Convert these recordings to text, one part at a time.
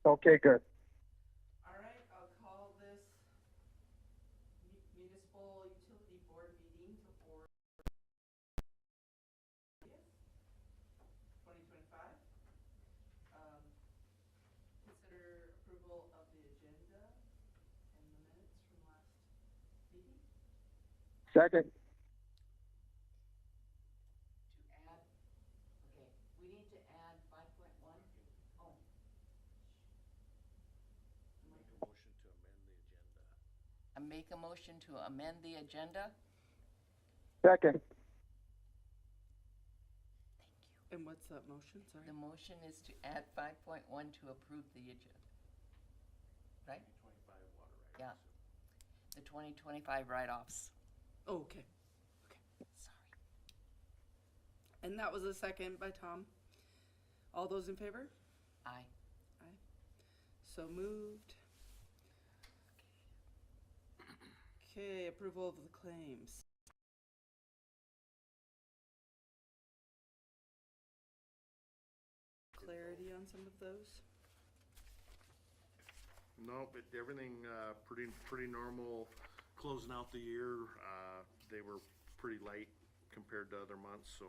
Okay, good. All right, I'll call this Municipal Utility Board meeting to order 2025. Consider approval of the agenda and the minutes from last meeting. Second. To add, okay, we need to add 5.1. Oh. Make a motion to amend the agenda. Second. And what's that motion, sorry? The motion is to add 5.1 to approve the agenda. Right? 2025 water rights. Yeah. The 2025 write-offs. Oh, okay. Sorry. And that was a second by Tom. All those in favor? Aye. Aye. So moved. Okay, approval of the claims. Clarity on some of those? Nope, everything pretty normal. Closing out the year, they were pretty light compared to other months, so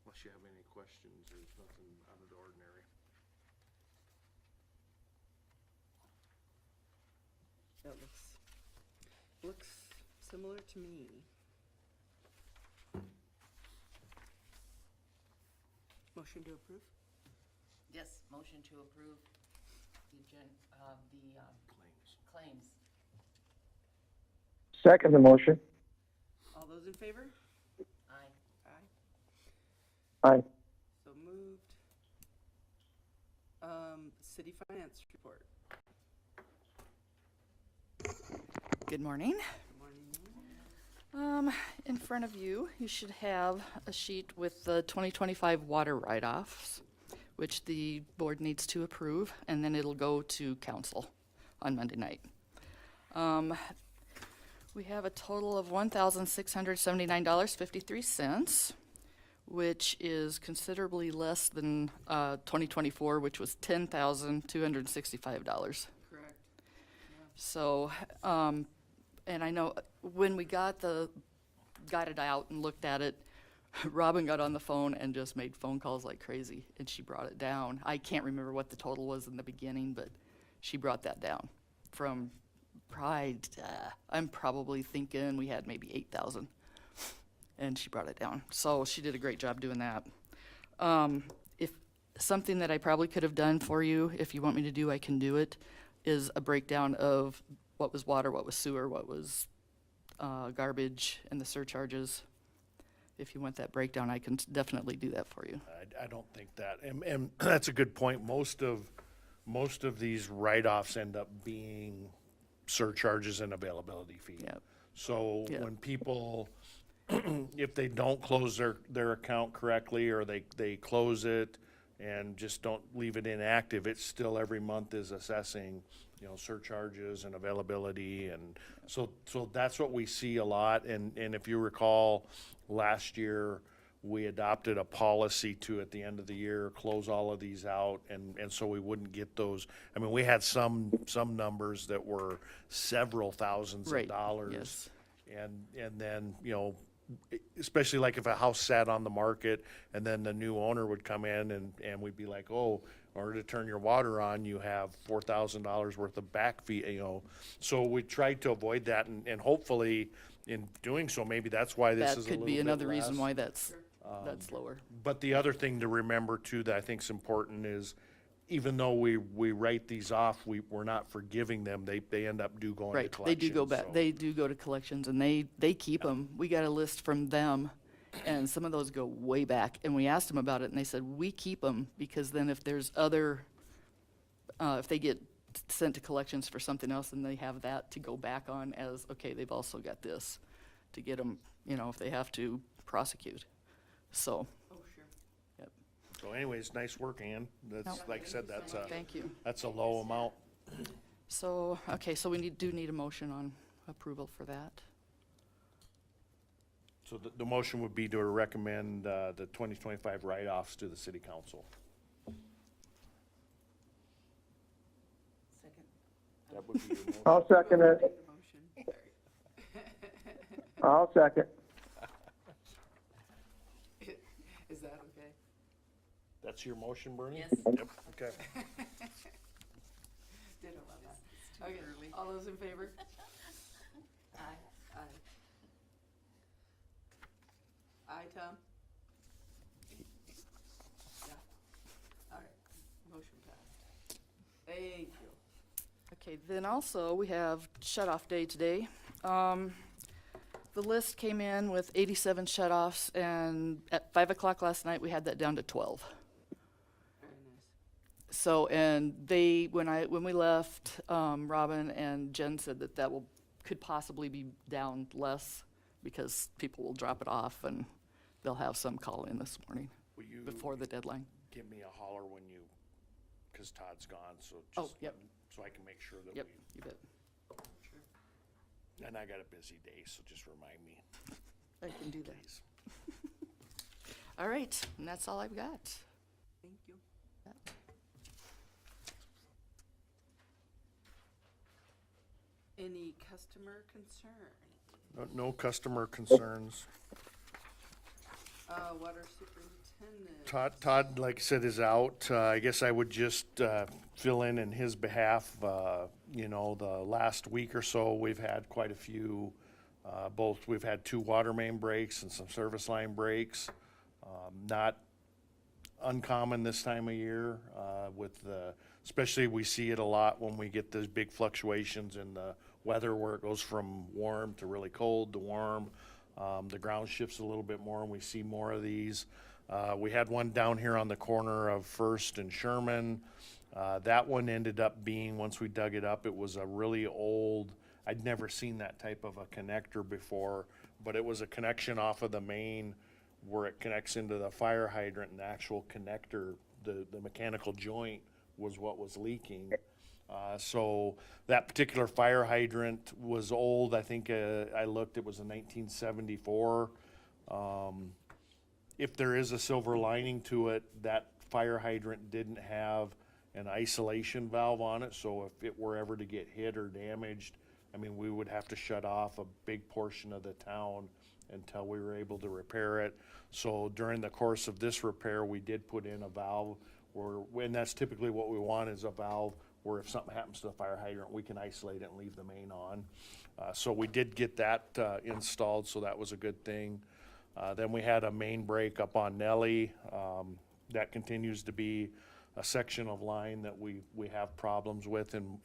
unless you have any questions, there's nothing out of the ordinary. That looks similar to me. Motion to approve? Yes, motion to approve the claims. Second the motion. All those in favor? Aye. Aye. Aye. So moved. City finance report. Good morning. Good morning. In front of you, you should have a sheet with the 2025 water write-offs, which the board needs to approve, and then it'll go to council on Monday night. We have a total of $1,679.53, which is considerably less than 2024, which was $10,265. Correct. So, and I know when we got it out and looked at it, Robin got on the phone and just made phone calls like crazy, and she brought it down. I can't remember what the total was in the beginning, but she brought that down from I'm probably thinking we had maybe 8,000, and she brought it down. So she did a great job doing that. If something that I probably could have done for you, if you want me to do, I can do it, is a breakdown of what was water, what was sewer, what was garbage, and the surcharges. If you want that breakdown, I can definitely do that for you. I don't think that, and that's a good point. Most of these write-offs end up being surcharges and availability fee. Yep. So Yep. when people, if they don't close their account correctly, or they close it and just don't leave it inactive, it's still every month is assessing, surcharges and availability. And so that's what we see a lot. And if you recall, last year, we adopted a policy to, at the end of the year, close all of these out, and so we wouldn't get those. I mean, we had some numbers that were several thousands Right, of dollars. yes. And then, especially like if a house sat on the market and then the new owner would come in and we'd be like, oh, in order to turn your water on, you have $4,000 worth of back fee, So we tried to avoid that, and hopefully in doing so, maybe that's why this That is a little could bit be another reason less. why that's lower. But the other thing to remember too that I think is important is, even though we write these off, we're not forgiving them. They end up going to Right, collections. they do go back, so- they do go to collections, and they keep them. We got a list from them, and some of those go way back, and we asked them about it, and they said, we keep them, because then if there's if they get sent to collections for something else, then they have that to go back on as, okay, they've also got this, to get them, if they have to prosecute. So, Oh, sure. yep, So anyways, nice work, Ann. That's, Nope. like I said, thank you. that's a low amount. So, okay, so we do need a motion on approval for that. So the motion would be to recommend the 2025 write-offs to the city council. look at your motion. I'll second it. Make a motion. I'll second. Is that okay? That's your motion, Bernie? Yes. Yep, okay. Ditto on that. It's too Okay, early. all those in favor? Aye. Aye. Aye, Tom? Yeah. All right, motion passed. Thank you. Okay, then also, we have shut-off day today. The list came in with 87 shut-offs, and at 5 o'clock last night, we had that down to 12. Very nice. So, and when we left, Robin and Jen said that could possibly be down less because people will drop it off and they'll have some call in this morning Will you before the deadline. give me a holler when you, because Todd's gone, so Oh, just, yep. so I can make sure that Yep, you bet. and I got a busy day, so just remind me, I can do that. please. All right, and that's all I've got. Thank you. Any customer concern? No customer concerns. Water superintendent. Todd, like I said, is out. I guess I would just fill in his behalf. You know, the last week or so, we've had quite a few, we've had 2 water main breaks and some service line breaks. Not uncommon this time of year especially we see it a lot when we get those big fluctuations in the weather where it goes from warm to really cold to warm. The ground shifts a little bit more and we see more of these. We had one down here on the corner of First and Sherman. That one ended up being, once we dug it up, it was a really old, I'd never seen that type of a connector before, but it was a connection off of the main where it connects into the fire hydrant, and the actual connector, the mechanical joint was what was leaking. So that particular fire hydrant was old. I think I looked, it was a 1974. If there is a silver lining to it, that fire hydrant didn't have an isolation valve on it, so if it were ever to get hit or damaged, I mean, we would have to shut off a big portion of the town until we were able to repair it. So during the course of this repair, we did put in a valve and that's typically what we want, is a valve where if something happens to the fire hydrant, we can isolate it and leave the main on. So we did get that installed, so that was a good thing. Then we had a main break up on Nellie. That continues to be a section of line that we have problems with, and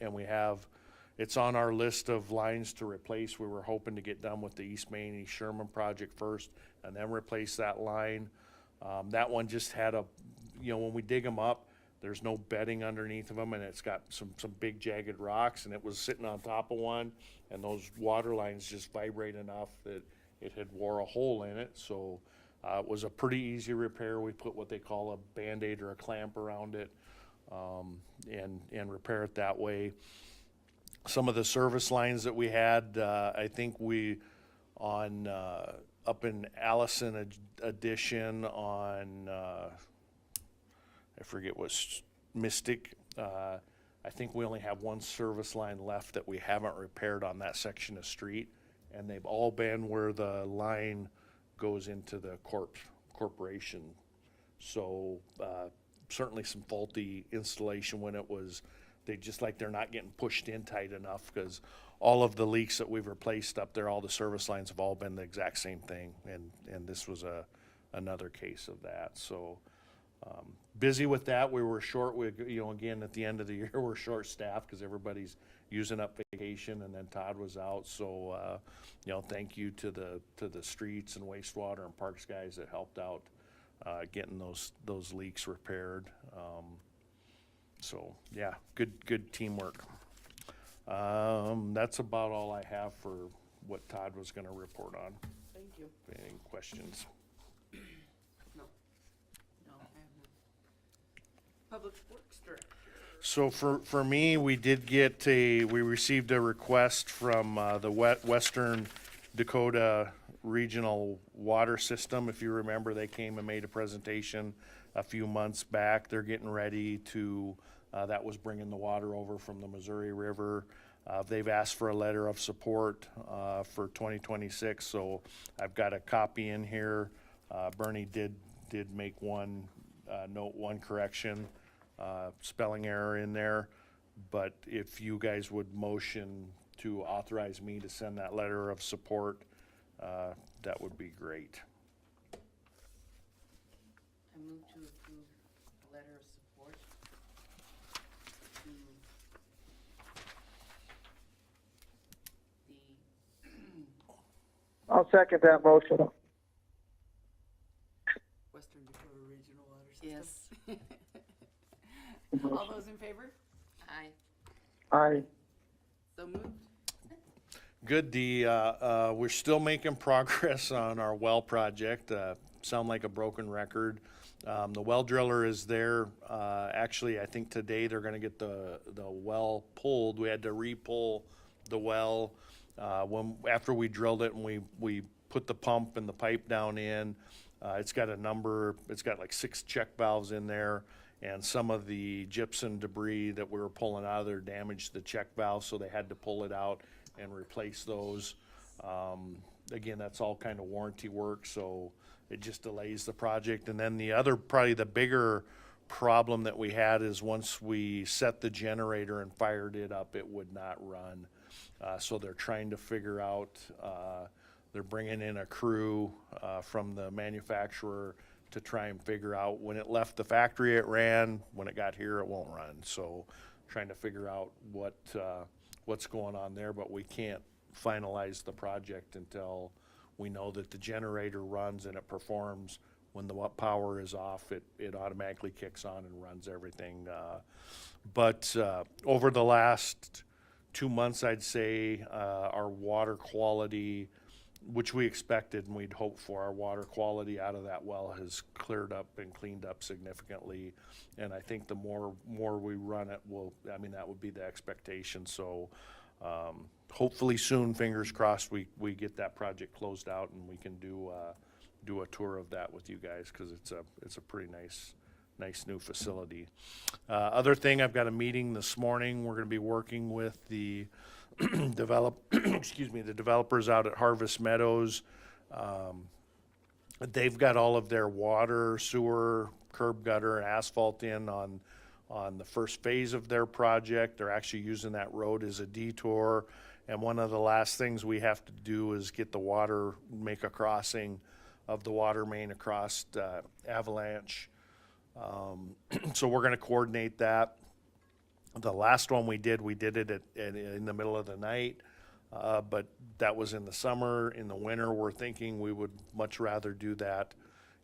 it's on our list of lines to replace. We were hoping to get done with the East Main, East Sherman project first, and then replace that line. That one just had when we dig them up, there's no bedding underneath of them, and it's got some big jagged rocks, and it was sitting on top of one, and those water lines just vibrate enough that it had wore a hole in it. So it was a pretty easy repair. We put what they call a Band-Aid or a clamp around it, and repair it that way. Some of the service lines that we had, I think up in Allison Addition on, I forget what's Mystic, I think we only have one service line left that we haven't repaired on that section of street, and they've all been where the line goes into the corporation. So certainly some faulty installation when they're not getting pushed in tight enough, because all of the leaks that we've replaced up there, all the service lines have all been the exact same thing, and this was another case of that. So busy with that. We were short. Again, at the end of the year, we're short staffed because everybody's using up vacation, and then Todd was out. So thank you to the streets and wastewater and parks guys that helped out getting those leaks repaired. So yeah, good teamwork. That's about all I have for what Todd was going to report on. Thank you. Any questions? No, I have none. Public Works Director. So for me, we received a request from the Western Dakota Regional Water System. If you remember, they came and made a presentation a few months back. They're getting ready to, that was bringing the water over from the Missouri River. They've asked for a letter of support for 2026, so I've got a copy in here. Bernie did make one, note one correction, spelling error in there. But if you guys would motion to authorize me to send that letter of support, that would be great. I move to approve the letter of support to the I'll second that motion. Western Dakota Regional Water System. Yes. All those in favor? Aye. Aye. So moved. Good, we're still making progress on our well project, sound like a broken record. The well driller is there, actually, I think today they're gonna get the well pulled. We had to re-pull the well, after we drilled it and we put the pump and the pipe down in. It's got like 6 check valves in there, and some of the gypsum debris that we were pulling out of there damaged the check valve, so they had to pull it out and replace those. Again, that's all kind of warranty work, so it just delays the project. And then the other, probably the bigger problem that we had is once we set the generator and fired it up, it would not run. So they're trying to figure out, they're bringing in a crew from the manufacturer to try and figure out, when it left the factory it ran, when it got here it won't run. So trying to figure out what's going on there, but we can't finalize the project until we know that the generator runs and it performs. When the power is off, it automatically kicks on and runs everything. But over the last 2 months, I'd say our water quality, which we expected and we'd hoped for, our water quality out of that well has cleared up and cleaned up significantly. And I think the more we run it, that would be the expectation. So hopefully soon, fingers crossed, we get that project closed out and we can do a tour of that with you guys, because it's a pretty nice new facility. Other thing, I've got a meeting this morning. We're going to be working with the the developers out at Harvest Meadows. They've got all of their water, sewer, curb gutter, and asphalt in on the first phase of their project. They're actually using that road as a detour. And one of the last things we have to do is get the water, make a crossing of the water main across Avalanche. So we're going to coordinate that. The last one we did it in the middle of the night, but that was in the summer. In the winter, we're thinking we would much rather do that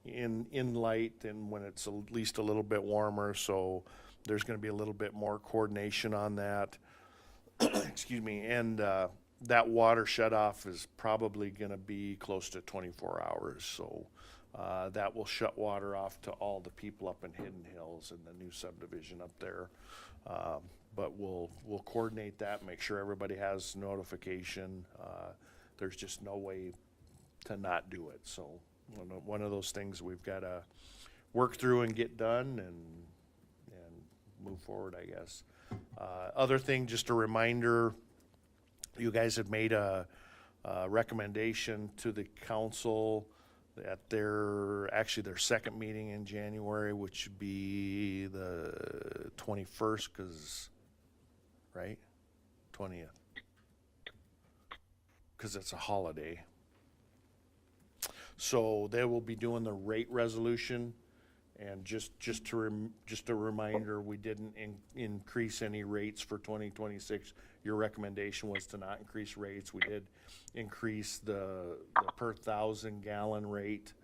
in light and when it's at least a little bit warmer. So there's going to be a little bit more coordination on that. Excuse me. And that water shutoff is probably going to be close to 24 hours. So that will shut water off to all the people up in Hidden Hills and the new subdivision up there. But we'll coordinate that, make sure everybody has notification. There's just no way to not do it. So one of those things we've got to work through and get done and move forward, I guess. Other thing, just a reminder, you guys have made a recommendation to the council at their second meeting in January, which would be the 21st, right? 20th. Because it's a holiday. So they will be doing the rate resolution. And just a reminder, we didn't increase any rates for 2026. Your recommendation was to not increase rates. We did increase the per 1,000 gallon rate.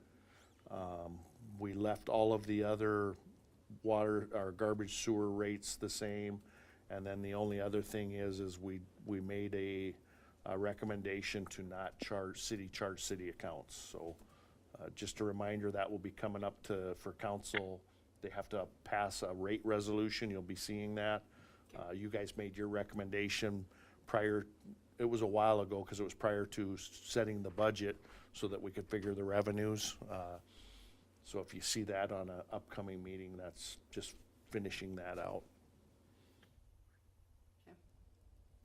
We left all of the other water or garbage sewer rates the same. And then the only other thing is we made a recommendation to not charge city accounts. So just a reminder, that will be coming up for council. They have to pass a rate resolution. You'll be seeing that. You guys made your recommendation prior, it was a while ago because it was prior to setting the budget so that we could figure the revenues. So if you see that on an upcoming meeting, that's just finishing that out.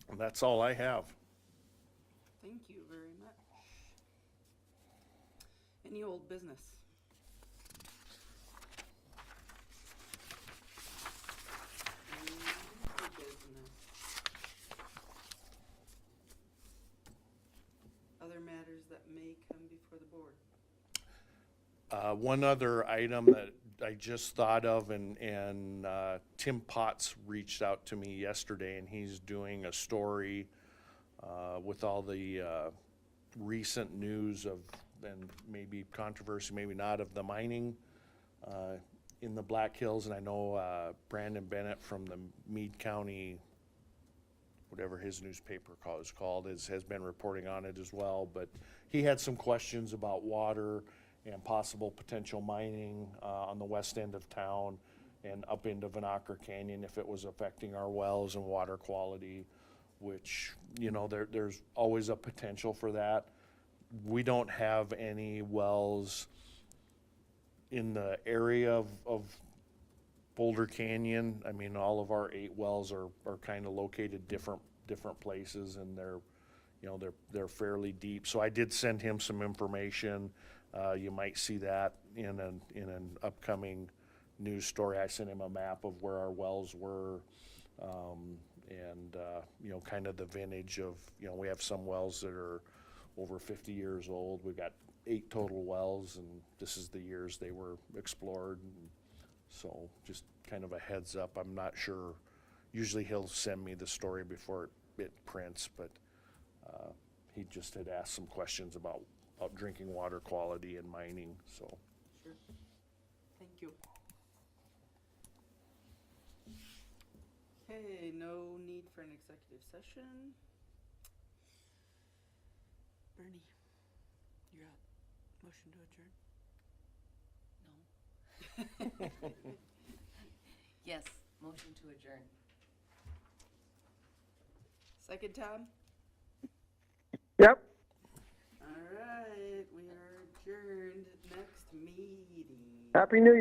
And that's all I have. Thank you very much. Any old business? Any new business? Other matters that may come before the board? One other item that I just thought of, and Tim Potts reached out to me yesterday, and he's doing a story with all the recent news of, and maybe controversy, maybe not, of the mining in the Black Hills. And I know Brandon Bennett from the Meade County, whatever his newspaper is called, has been reporting on it as well. But he had some questions about water and possible potential mining on the west end of town and up into Vinacker Canyon, if it was affecting our wells and water quality, which, you know, there's always a potential for that. We don't have any wells in the area of Boulder Canyon. I mean, all of our 8 wells are kind of located different places, and they're fairly deep. So I did send him some information. You might see that in an upcoming news story. I sent him a map of where our wells were, and kind of the vintage of, we have some wells that are over 50 years old. We've got 8 total wells, and this is the years they were explored. And so just kind of a heads up. I'm not sure. Usually he'll send me the story before it prints, but he just had asked some questions about drinking water quality and mining, so. Sure. Thank you. Okay, no need for an executive session. Bernie, you're up. Motion to adjourn? No. Yes, motion to adjourn. Second, Tom? Yep. All right, we are adjourned. Next meeting. Happy New Year.